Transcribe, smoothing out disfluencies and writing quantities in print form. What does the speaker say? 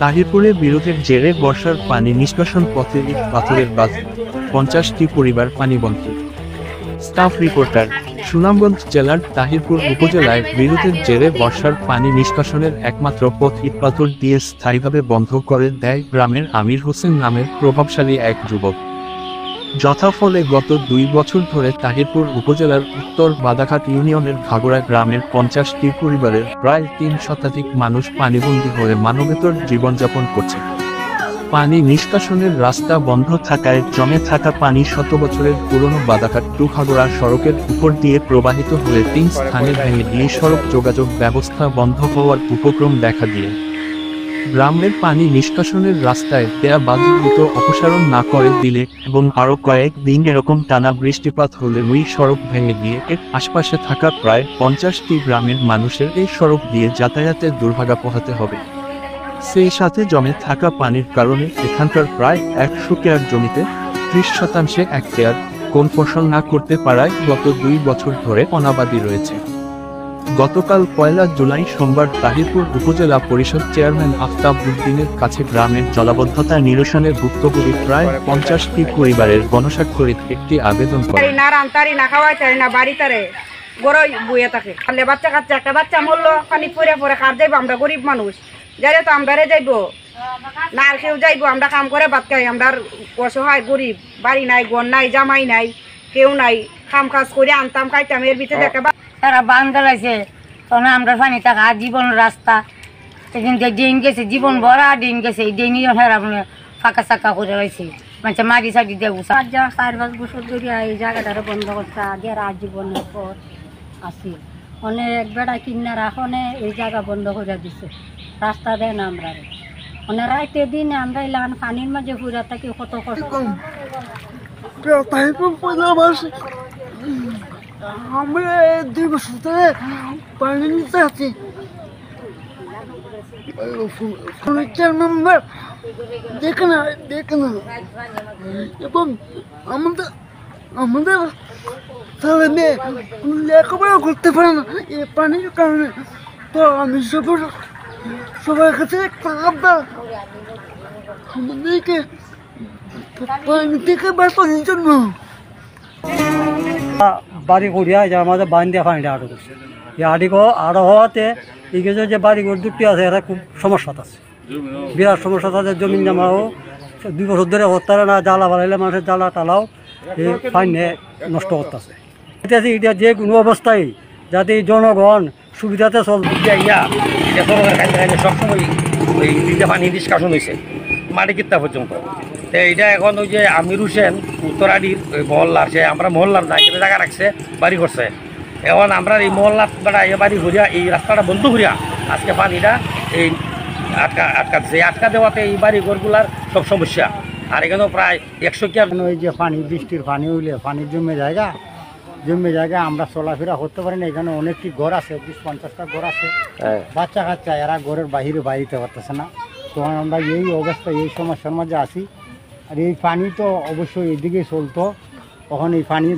তাহিরপুরে বিরোধের জেরে বর্ষার পানি নিষ্কাশন পথে ইট পাথরের বাঁধ, 50টি পরিবার পানিবন্দী। স্টাফ রিপোর্টার, সুনামগঞ্জ জেলার তাহিরপুর উপজেলায় বিরোধের জেরে বর্ষার পানি নিষ্কাশনের একমাত্র পথ ইটপাথর দিয়ে স্থায়ীভাবে বন্ধ করে দেয় গ্রামের আমির হোসেন নামের প্রভাবশালী এক যুবক। যথাফলে গত 2 বছর ধরে তাহিরপুর উপজেলার উত্তর বাদাঘাট ইউনিয়নের ভাগড়া গ্রামের 50টি পরিবারের প্রায় 3 শতাধিক মানুষ পানিবন্দী হয়ে মানবেতর জীবনযাপন করছে। পানি নিষ্কাশনের রাস্তা বন্ধ থাকায় জমে থাকা পানি শত বছরের পুরনো বাদাঘাট টু ভাগড়া সড়কের উপর দিয়ে প্রবাহিত হয়ে 3 স্থানে ভেঙে দিয়ে সড়ক যোগাযোগ ব্যবস্থা বন্ধ হওয়ার উপক্রম দেখা দিয়ে গ্রামের পানি নিষ্কাশনের রাস্তায় দেয়া বাঁধগুলো অপসারণ না করে দিলে এবং আরও কয়েকদিন এরকম টানা বৃষ্টিপাত হলে ওই সড়ক ভেঙে গিয়ে এর আশপাশে থাকা প্রায় 50টি গ্রামের মানুষের এই সড়ক দিয়ে যাতায়াতের দুর্ভোগ পোহাতে হবে। সেই সাথে জমে থাকা পানির কারণে এখানকার প্রায় 100 কেয়ার জমিতে 30% এক কেয়ার কোন ফসল না করতে পারায় গত 2 বছর ধরে অনাবাদি রয়েছে। গতকাল 1 জুলাই সোমবার তাহিরপুর উপজেলা পরিষদ চেয়ারম্যান আফতাব উদ্দিনের কাছে গ্রামের জলাবদ্ধতা নিরসনের ভুক্তভোগী প্রায় 50টি পরিবারের গণস্বাক্ষরিত একটি আবেদন করে। একটা বাচ্চা মরলো, পানি পরে পরে খার যাইবো, আমরা গরিব মানুষ যাইলে তো আমরা যাইবো না, আর কেউ যাইবো, আমরা কাম করে ভাত খাই, আমরা অসহায় গরিব, বাড়ি নাই, ঘর নাই, জামাই নাই, কেউ নাই, কাম কাজ করে আনতাম খাইতাম, এর ভিতরে দেখা তারা বান জ্বালাইছে, তখন আমরা পানি থাকা জীবন রাস্তা সেদিন ডেন গেছে, জীবন ভরা ডেন গেছে, এই ডেনই ফাঁকা চাকা করে রয়েছে, মানে মাটি সাটি দিয়ে 4-5 বছর ধরে এই জায়গাটা বন্ধ করছে। আগে জীবনের পর আসি অনেক বেড়া কিনারা এখনে এই জায়গা বন্ধ করে দিছে, রাস্তা দেয় না আমরা। মানে রাইতে দিনে আমরা এলাম পানির মাঝে ঘুরে থাকি, কত কষ্ট। আমরা 2 বছর ধরে পানি নিতে আছি, দেখে না এবং আমাদের লেখাপড়া করতে পারে না এই পানির কারণে। তো আমি সবার কাছে একটা আবদার, আমাদেরকে পানি থেকে বাঁচানোর জন্য বাড়ি করিয়া যে আমাদের বান দিয়ে পানিটা আটক করছে। এই আটক হওয়াতে এই যে বাড়িঘর দুটি আছে এরা খুব সমস্যা আছে, বিরাট সমস্যা আছে। জমিন জামাও 2 বছর ধরে হত্যারে না, জ্বালা বাড়াইলে মানুষের জ্বালা টালাও এই পানি নষ্ট করতেছে। এটা যে কোনো অবস্থায় যাতে জনগণ সুবিধাতে চলবে। সবসময় ওই দিতে পানি নিষ্কাশন হয়েছে মাটি কিত্তা পর্যন্ত। তো এইটা এখন ওই যে আমির হোসেন উত্তরাডির ওই মহল্লার, সে আমরা মহল্লার না কিন্তু জায়গা রাখছে, বাড়ি করছে। এখন আমরা এই মহল্লার বেড়া এই বাড়ি ঘুরিয়া এই রাস্তাটা বন্ধ করিয়া আজকে পানিটা এই আটকাচ্ছে। আটকা দেওয়াতে এই বাড়ি ঘরগুলার সব সমস্যা। আর এখানেও প্রায় 100 কেয়ার ওই যে পানি, বৃষ্টির পানি হইলে পানির জমে জায়গা আমরা চলাফেরা করতে পারি না। এখানে অনেকটি ঘর আছে, 20-50টা ঘর আছে, বাচ্চা কাচ্চা এরা ঘরের বাহিরে বাইরে পারতেছে না। তো আমরা এই অবস্থা, এই সমস্যার মাঝে আছি। আর এই পানি তো অবশ্যই এদিকে চলতো, তখন এই পানি